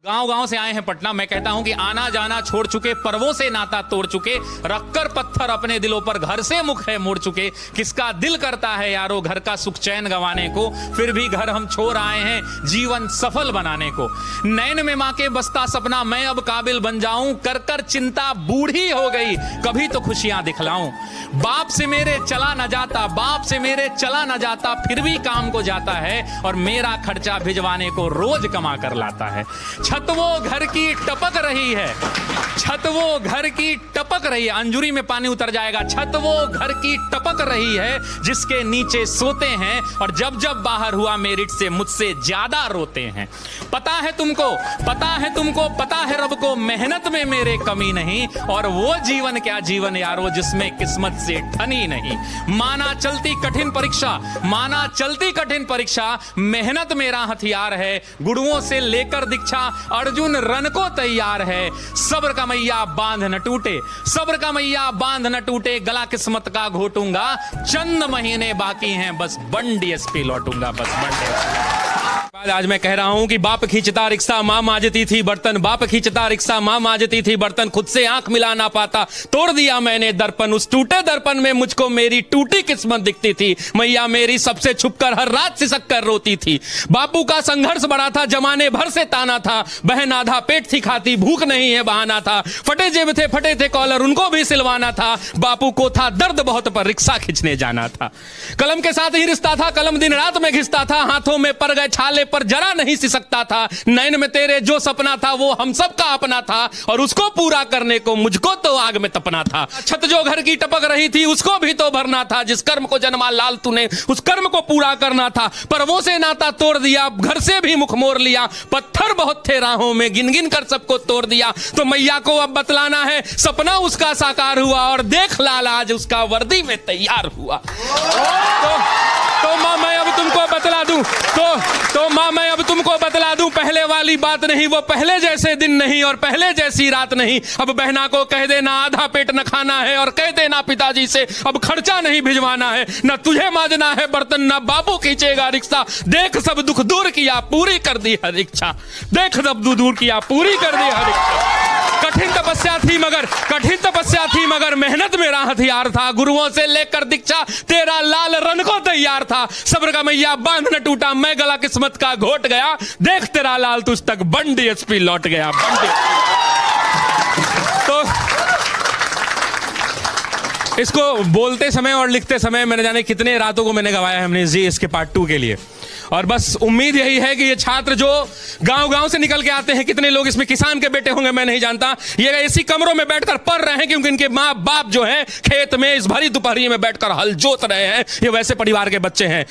गांव गांव से आए हैं पटना। मैं कहता हूं कि आना जाना छोड़ चुके, पर्वों से नाता तोड़ चुके, रखकर पत्थर अपने दिलों पर घर से मुख है मोड़ चुके। किसका दिल करता है यारो घर का सुख चैन गंवाने को, फिर भी घर हम छोड़ आए हैं जीवन सफल बनाने को। नैन में मां के बसता सपना मैं अब काबिल बन जाऊं, कर कर चिंता बूढ़ी हो गई कभी तो खुशियां दिखलाऊं। बाप से मेरे चला न जाता, बाप से मेरे चला न जाता, फिर भी काम को जाता है और मेरा खर्चा भिजवाने को रोज कमा कर लाता है। छत वो घर की टपक रही है, छत वो घर की टपक रही है, अंजुरी में पानी उतर जाएगा। छत वो घर की टपक रही है जिसके नीचे सोते हैं और जब जब बाहर हुआ मेरिट से मुझसे ज्यादा रोते हैं। पता है तुमको, पता है तुमको, पता है रब को मेहनत में मेरे कमी नहीं, और वो जीवन क्या जीवन यारो जिसमें किस्मत से ठनी नहीं। माना चलती कठिन परीक्षा, माना चलती कठिन परीक्षा, मेहनत मेरा हथियार है, गुरुओं से लेकर दीक्षा अर्जुन रन को तैयार है। सब्र का मैया बांध न टूटे, सब्र का मैया बांध न टूटे, गला किस्मत का घोटूंगा, चंद महीने बाकी हैं बस बन डीएसपी लौटूंगा, बस बन डीएसपी। आज मैं कह रहा हूं कि बाप खींचता रिक्शा मां मांजती थी बर्तन, बाप खींचता रिक्शा मां मांजती थी बर्तन, खुद से आंख मिला ना पाता तोड़ दिया मैंने दर्पण। उस टूटे दर्पण में मुझको मेरी टूटी किस्मत दिखती थी, मैया मेरी सबसे छुपकर हर रात सिसक कर रोती थी। बापू का संघर्ष बड़ा था, जमाने भर से ताना था, बहन आधा पेट थी खाती, भूख नहीं है बहाना था, फटे जेब थे फटे थे कॉलर उनको भी सिलवाना था। बापू को था दर्द बहुत पर रिक्शा खींचने जाना था। कलम के साथ ही रिश्ता था, कलम दिन रात में घिसता था, हाथों में पड़ गए छाले पर जरा नहीं सिसकता था। नैन में तेरे जो सपना था वो हम सब का अपना था, और उसको पूरा करने को मुझको तो आग में तपना था। छत जो घर की टपक रही थी उसको भी तो भरना था, जिस कर्म को जन्मा लाल तूने उस कर्म को पूरा करना था। पर्वों से नाता तोड़ दिया, घर से भी मुख मोड़ लिया, पत्थर बहुत थे राहों में गिन गिन कर सबको तोड़ दिया। तो मैया को अब बतलाना है सपना उसका साकार हुआ, और देख लाल आज उसका वर्दी में तैयार हुआ। तो मां मैं अब तुमको बतला दूं, तो मां मैं अब तुमको बतला दूं, पहले वाली बात नहीं, वो पहले जैसे दिन नहीं और पहले जैसी रात नहीं। अब बहना को कह देना आधा पेट न खाना है, और कह देना पिताजी से अब खर्चा नहीं भिजवाना है। न तुझे मांजना है बर्तन, न बाबू खींचेगा रिक्शा, देख सब दुख दूर किया पूरी कर दी हर इच्छा, देख सब दुख दूर किया पूरी कर दी हर इच्छा। कठिन तपस्या थी मगर, कठिन तपस्या थी मगर मेहनत मेरा हथियार था, गुरुओं से लेकर दीक्षा तेरा लाल रन को तैयार था। सब्र का मैया बांध न टूटा, मैं गला किस्मत का घोट गया, देख तेरा लाल तुझ तक बन डीएसपी लौट गया, बन तो इसको बोलते समय और लिखते समय मैंने जाने कितने रातों को मैंने गवाया है हमने जी इसके पार्ट 2 के लिए। और बस उम्मीद यही है कि ये छात्र जो गांव-गांव से निकल के आते हैं, कितने लोग इसमें किसान के बेटे होंगे मैं नहीं जानता, ये इसी कमरों में बैठकर पढ़ रहे हैं क्योंकि इनके माँ बाप जो हैं खेत में इस भरी दोपहरी में बैठकर हल जोत रहे हैं, ये वैसे परिवार के बच्चे हैं।